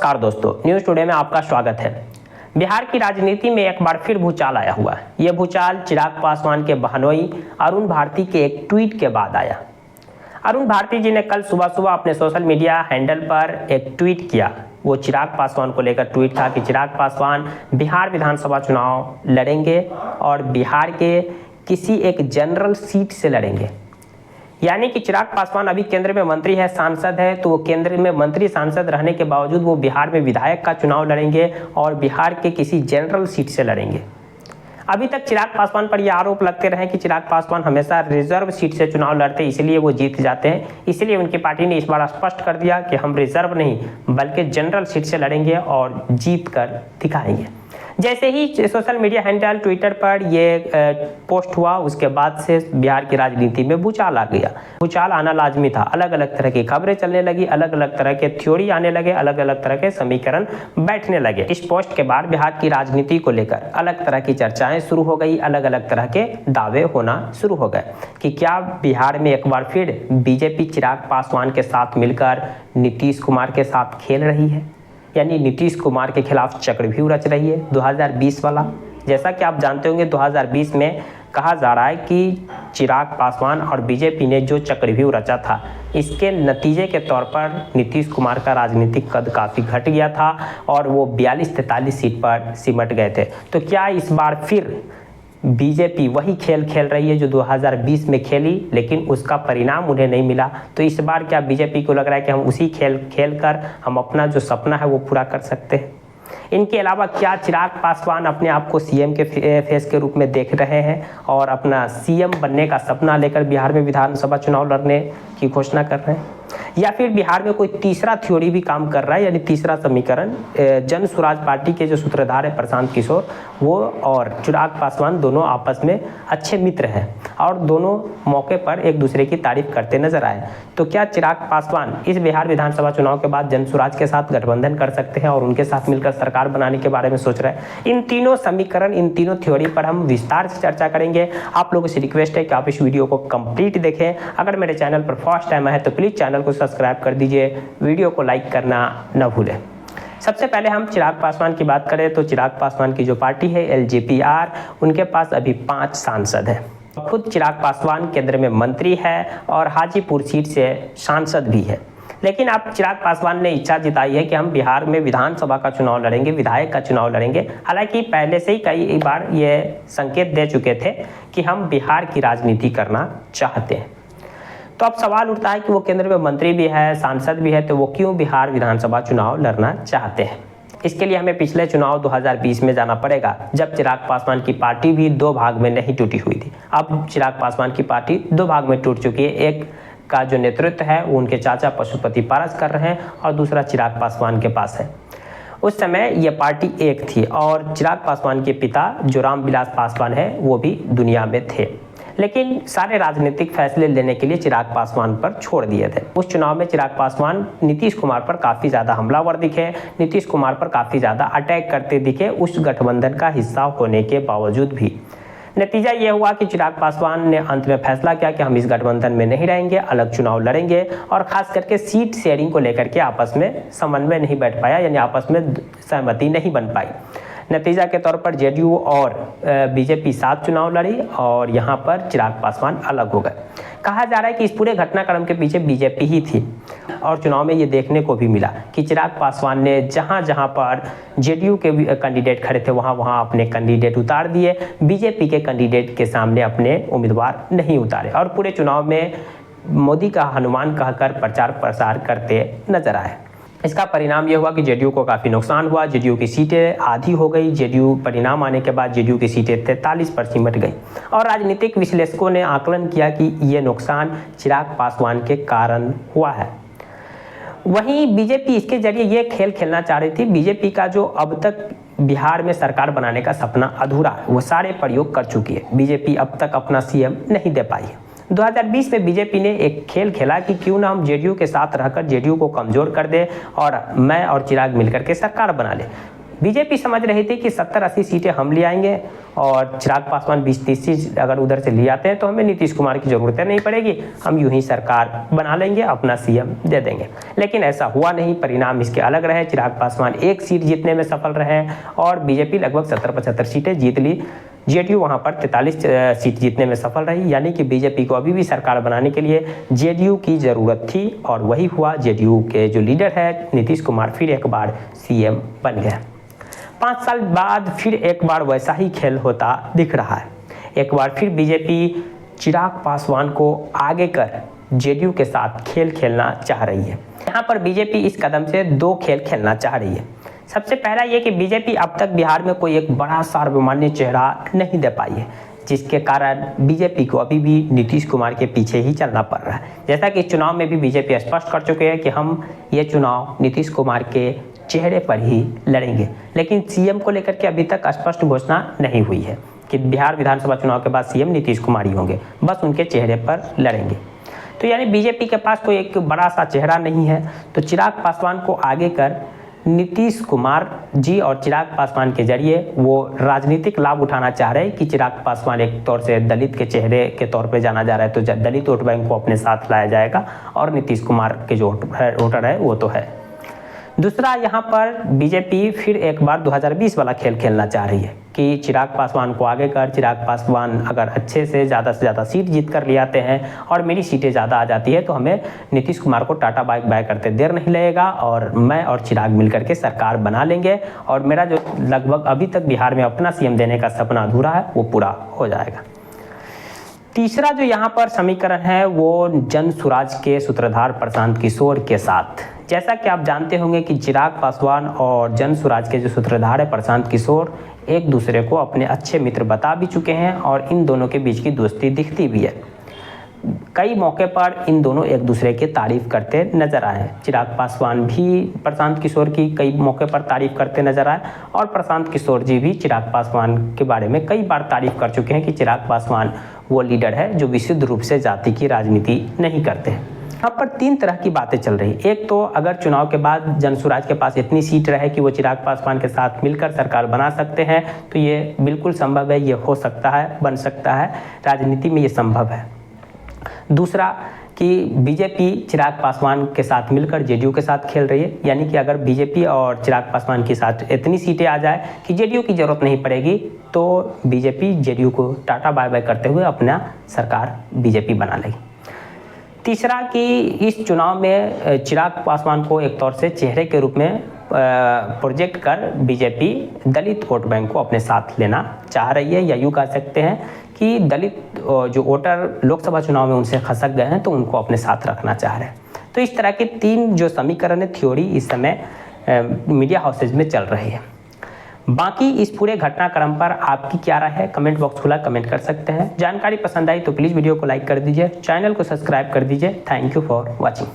नमस्कार दोस्तों, news today में आपका स्वागत है। बिहार की राजनीति में एक बार फिर भूचाल आया हुआ है। यह भूचाल चिराग पासवान के बहनोई अरुण भारती के एक ट्वीट के बाद आया। अरुण भारती जी ने कल सुबह अपने सोशल मीडिया हैंडल पर एक ट्वीट किया। वो चिराग पासवान को लेकर ट्वीट था कि चिराग पासवान बिहार विधानसभा चुनाव लड़ेंगे और बिहार के किसी एक जनरल सीट से लड़ेंगे। यानी कि चिराग पासवान अभी केंद्र में मंत्री है, सांसद है, तो वो केंद्र में मंत्री सांसद रहने के बावजूद वो बिहार में विधायक का चुनाव लड़ेंगे और बिहार के किसी जनरल सीट से लड़ेंगे। अभी तक चिराग पासवान पर यह आरोप लगते रहे कि चिराग पासवान हमेशा रिजर्व सीट से चुनाव लड़ते, इसलिए वो जीत जाते हैं। इसलिए उनकी पार्टी ने इस बार स्पष्ट कर दिया कि हम रिजर्व नहीं बल्कि जनरल सीट से लड़ेंगे और जीत कर दिखाएंगे। जैसे ही सोशल मीडिया हैंडल ट्विटर पर ये पोस्ट हुआ, उसके बाद से बिहार की राजनीति में भूचाल आ गया। भूचाल आना लाजमी था। अलग अलग तरह की खबरें चलने लगी, अलग अलग तरह के थ्योरी आने लगे, अलग अलग तरह के समीकरण बैठने लगे। इस पोस्ट के बाद बिहार की राजनीति को लेकर अलग तरह की चर्चाएं शुरू हो गई, अलग अलग तरह के दावे होना शुरू हो गए कि क्या बिहार में एक बार फिर बीजेपी चिराग पासवान के साथ मिलकर नीतीश कुमार के साथ खेल रही है, यानी नीतीश कुमार के खिलाफ चक्रव्यूह रच रही है 2020 वाला। जैसा कि आप जानते होंगे 2020 में कहा जा रहा है कि चिराग पासवान और बीजेपी ने जो चक्रव्यूह रचा था, इसके नतीजे के तौर पर नीतीश कुमार का राजनीतिक कद काफ़ी घट गया था और वो 42-43 सीट पर सिमट गए थे। तो क्या इस बार फिर बीजेपी वही खेल खेल रही है जो 2020 में खेली, लेकिन उसका परिणाम उन्हें नहीं मिला? तो इस बार क्या बीजेपी को लग रहा है कि हम उसी खेल खेल कर हम अपना जो सपना है वो पूरा कर सकते हैं? इनके अलावा क्या चिराग पासवान अपने आप को सीएम के फेस के रूप में देख रहे हैं और अपना सीएम बनने का सपना लेकर बिहार में विधानसभा चुनाव लड़ने की घोषणा कर रहे हैं? या फिर बिहार में कोई तीसरा थ्योरी भी काम कर रहा है, यानी तीसरा समीकरण? जन स्वराज पार्टी के जो सूत्रधार है प्रशांत किशोर, वो और चिराग पासवान दोनों आपस में अच्छे मित्र हैं और दोनों मौके पर एक दूसरे की तारीफ करते नजर आए। तो क्या चिराग पासवान इस बिहार विधानसभा चुनाव के बाद जन स्वराज के साथ गठबंधन कर सकते हैं और उनके साथ मिलकर सरकार बनाने के बारे में सोच रहे हैं? इन तीनों समीकरण, इन तीनों थ्योरी पर हम विस्तार से चर्चा करेंगे। आप लोगों से रिक्वेस्ट है कि आप इस वीडियो को कंप्लीट देखें। अगर मेरे चैनल पर फर्स्ट टाइम आए तो प्लीज़ चैनल को सब्सक्राइब कर दीजिए, वीडियो को लाइक करना न भूलें। सबसे पहले हम चिराग पासवान की बात करें तो चिराग पासवान की जो पार्टी है एलजेपीआर, उनके पास अभी 5 सांसद हैं। खुद चिराग पासवान केंद्र में मंत्री है और हाजीपुर सीट से सांसद भी है। लेकिन अब चिराग पासवान ने इच्छा जताई है कि हम बिहार में विधानसभा का चुनाव लड़ेंगे, विधायक का चुनाव लड़ेंगे। हालांकि पहले से ही कई बार ये संकेत दे चुके थे कि हम बिहार की राजनीति करना चाहते हैं। तो अब सवाल उठता है कि वो केंद्र में मंत्री भी है, सांसद भी है, तो वो क्यों बिहार विधानसभा चुनाव लड़ना चाहते हैं? इसके लिए हमें पिछले चुनाव 2020 में जाना पड़ेगा, जब चिराग पासवान की पार्टी भी 2 भाग में नहीं टूटी हुई थी। अब चिराग पासवान की पार्टी 2 भाग में टूट चुकी है। एक का जो नेतृत्व है वो उनके चाचा पशुपति पारस कर रहे हैं और दूसरा चिराग पासवान के पास है। उस समय ये पार्टी एक थी और चिराग पासवान के पिता जो रामविलास पासवान है वो भी दुनिया में थे, लेकिन सारे राजनीतिक फैसले लेने के लिए चिराग पासवान पर छोड़ दिए थे। उस चुनाव में चिराग पासवान नीतीश कुमार पर काफ़ी ज़्यादा हमलावर दिखे, नीतीश कुमार पर काफ़ी ज़्यादा अटैक करते दिखे, उस गठबंधन का हिस्सा होने के बावजूद भी। नतीजा ये हुआ कि चिराग पासवान ने अंत में फैसला किया कि हम इस गठबंधन में नहीं रहेंगे, अलग चुनाव लड़ेंगे और खास करके सीट शेयरिंग को लेकर के आपस में समन्वय नहीं बैठ पाया, यानी आपस में सहमति नहीं बन पाई। नतीजा के तौर पर जेडीयू और बीजेपी साथ चुनाव लड़ी और यहाँ पर चिराग पासवान अलग हो गए। कहा जा रहा है कि इस पूरे घटनाक्रम के पीछे बीजेपी ही थी और चुनाव में ये देखने को भी मिला कि चिराग पासवान ने जहाँ जहाँ पर जेडीयू के कैंडिडेट खड़े थे वहाँ वहाँ अपने कैंडिडेट उतार दिए, बीजेपी के कैंडिडेट के सामने अपने उम्मीदवार नहीं उतारे और पूरे चुनाव में मोदी का हनुमान कहकर प्रचार प्रसार करते नजर आए। इसका परिणाम ये हुआ कि जेडीयू को काफ़ी नुकसान हुआ, जेडीयू की सीटें आधी हो गई। जेडीयू परिणाम आने के बाद जेडीयू की सीटें 43 पर सिमट गई और राजनीतिक विश्लेषकों ने आकलन किया कि ये नुकसान चिराग पासवान के कारण हुआ है। वहीं बीजेपी इसके जरिए ये खेल खेलना चाह रही थी। बीजेपी का जो अब तक बिहार में सरकार बनाने का सपना अधूरा है, वो सारे प्रयोग कर चुकी है। बीजेपी अब तक अपना सीएम नहीं दे पाई है। 2020 में बीजेपी ने एक खेल खेला कि क्यों ना हम जेडीयू के साथ रहकर जेडीयू को कमज़ोर कर दे और मैं और चिराग मिलकर के सरकार बना ले। बीजेपी समझ रही थी कि 70-80 सीटें हम ले आएंगे और चिराग पासवान 20-30 सीट अगर उधर से ले आते हैं तो हमें नीतीश कुमार की ज़रूरत नहीं पड़ेगी, हम यूं ही सरकार बना लेंगे, अपना सीएम दे देंगे। लेकिन ऐसा हुआ नहीं, परिणाम इसके अलग रहे। चिराग पासवान 1 सीट जीतने में सफल रहे और बीजेपी लगभग 70-75 सीटें जीत ली। जेडीयू वहां पर 43 सीट जीतने में सफल रही। यानी कि बीजेपी को अभी भी सरकार बनाने के लिए जेडीयू की ज़रूरत थी और वही हुआ। जेडीयू के जो लीडर है नीतीश कुमार फिर एक बार सीएम बन गए। 5 साल बाद फिर एक बार वैसा ही खेल होता दिख रहा है। एक बार फिर बीजेपी चिराग पासवान को आगे कर जेडीयू के साथ खेल खेलना चाह रही है। यहाँ पर बीजेपी इस कदम से 2 खेल खेलना चाह रही है। सबसे पहला ये कि बीजेपी अब तक बिहार में कोई एक बड़ा सार्वमान्य चेहरा नहीं दे पाई है, जिसके कारण बीजेपी को अभी भी नीतीश कुमार के पीछे ही चलना पड़ रहा है। जैसा कि इस चुनाव में भी बीजेपी स्पष्ट कर चुके हैं कि हम ये चुनाव नीतीश कुमार के चेहरे पर ही लड़ेंगे, लेकिन सीएम को लेकर के अभी तक स्पष्ट घोषणा नहीं हुई है कि बिहार विधानसभा चुनाव के बाद सीएम नीतीश कुमार ही होंगे, बस उनके चेहरे पर लड़ेंगे। तो यानी बीजेपी के पास कोई एक बड़ा सा चेहरा नहीं है। तो चिराग पासवान को आगे कर नीतीश कुमार जी और चिराग पासवान के जरिए वो राजनीतिक लाभ उठाना चाह रहे हैं कि चिराग पासवान एक तौर से दलित के चेहरे के तौर पे जाना जा रहा है, तो दलित वोट बैंक को अपने साथ लाया जाएगा और नीतीश कुमार के जो वोटर है वो तो है। दूसरा, यहाँ पर बीजेपी फिर एक बार 2020 वाला खेल खेलना चाह रही है कि चिराग पासवान को आगे कर, चिराग पासवान अगर अच्छे से ज़्यादा सीट जीत कर ले आते हैं और मेरी सीटें ज़्यादा आ जाती है तो हमें नीतीश कुमार को टाटा बाय बाय करते देर नहीं लगेगा और मैं और चिराग मिलकर के सरकार बना लेंगे और मेरा जो लगभग अभी तक बिहार में अपना सीएम देने का सपना अधूरा है वो पूरा हो जाएगा। तीसरा जो यहाँ पर समीकरण है वो जन सुराज के सूत्रधार प्रशांत किशोर के साथ। जैसा कि आप जानते होंगे कि चिराग पासवान और जन सुराज के जो सूत्रधार है प्रशांत किशोर एक दूसरे को अपने अच्छे मित्र बता भी चुके हैं और इन दोनों के बीच की दोस्ती दिखती भी है। कई मौके पर इन दोनों एक दूसरे की तारीफ करते नजर आए। चिराग पासवान भी प्रशांत किशोर की कई मौके पर तारीफ करते नजर आए और प्रशांत किशोर जी भी चिराग पासवान के बारे में कई बार तारीफ कर चुके हैं कि चिराग पासवान वो लीडर है जो विशुद्ध रूप से जाति की राजनीति नहीं करते हैं। यहाँ पर 3 तरह की बातें चल रही। एक तो अगर चुनाव के बाद जनसुराज के पास इतनी सीट रहे कि वो चिराग पासवान के साथ मिलकर सरकार बना सकते हैं तो ये बिल्कुल संभव है, ये हो सकता है, बन सकता है, राजनीति में ये संभव है। दूसरा कि बीजेपी चिराग पासवान के साथ मिलकर जेडीयू के साथ खेल रही है, यानी कि अगर बीजेपी और चिराग पासवान के साथ इतनी सीटें आ जाए कि जेडीयू की ज़रूरत नहीं पड़ेगी तो बीजेपी जेडीयू को टाटा बाय बाय करते हुए अपना सरकार बीजेपी बना लेगी। तीसरा कि इस चुनाव में चिराग पासवान को एक तौर से चेहरे के रूप में प्रोजेक्ट कर बीजेपी दलित वोट बैंक को अपने साथ लेना चाह रही है, या यूँ कह सकते हैं कि दलित जो वोटर लोकसभा चुनाव में उनसे खसक गए हैं तो उनको अपने साथ रखना चाह रहे हैं। तो इस तरह के 3 जो समीकरण है, थ्योरी इस समय मीडिया हाउसेज में चल रही है। बाकी इस पूरे घटनाक्रम पर आपकी क्या राय है, कमेंट बॉक्स खुला, कमेंट कर सकते हैं। जानकारी पसंद आई तो प्लीज़ वीडियो को लाइक कर दीजिए, चैनल को सब्सक्राइब कर दीजिए। Thank you for watching.